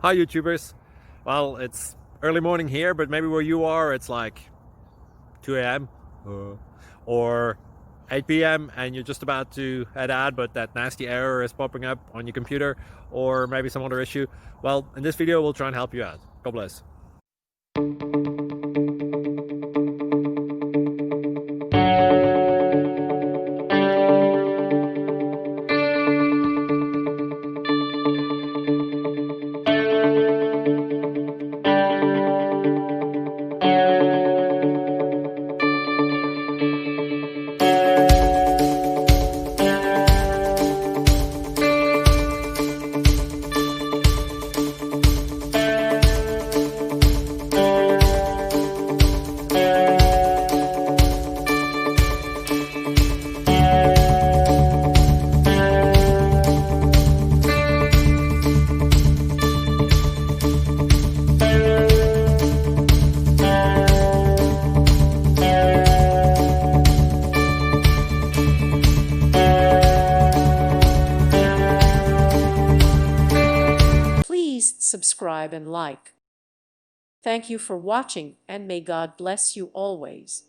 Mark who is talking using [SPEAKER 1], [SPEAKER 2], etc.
[SPEAKER 1] Hi YouTubers. Well, it's early morning here, but maybe where you are it's like 2 a.m. or 8 p.m. and you're just about to head out, but that nasty error is popping up on your computer, or maybe some other issue. Well, in this video we'll try and help you out. God bless.
[SPEAKER 2] Please subscribe and like. Thank you for watching, and may God bless you always.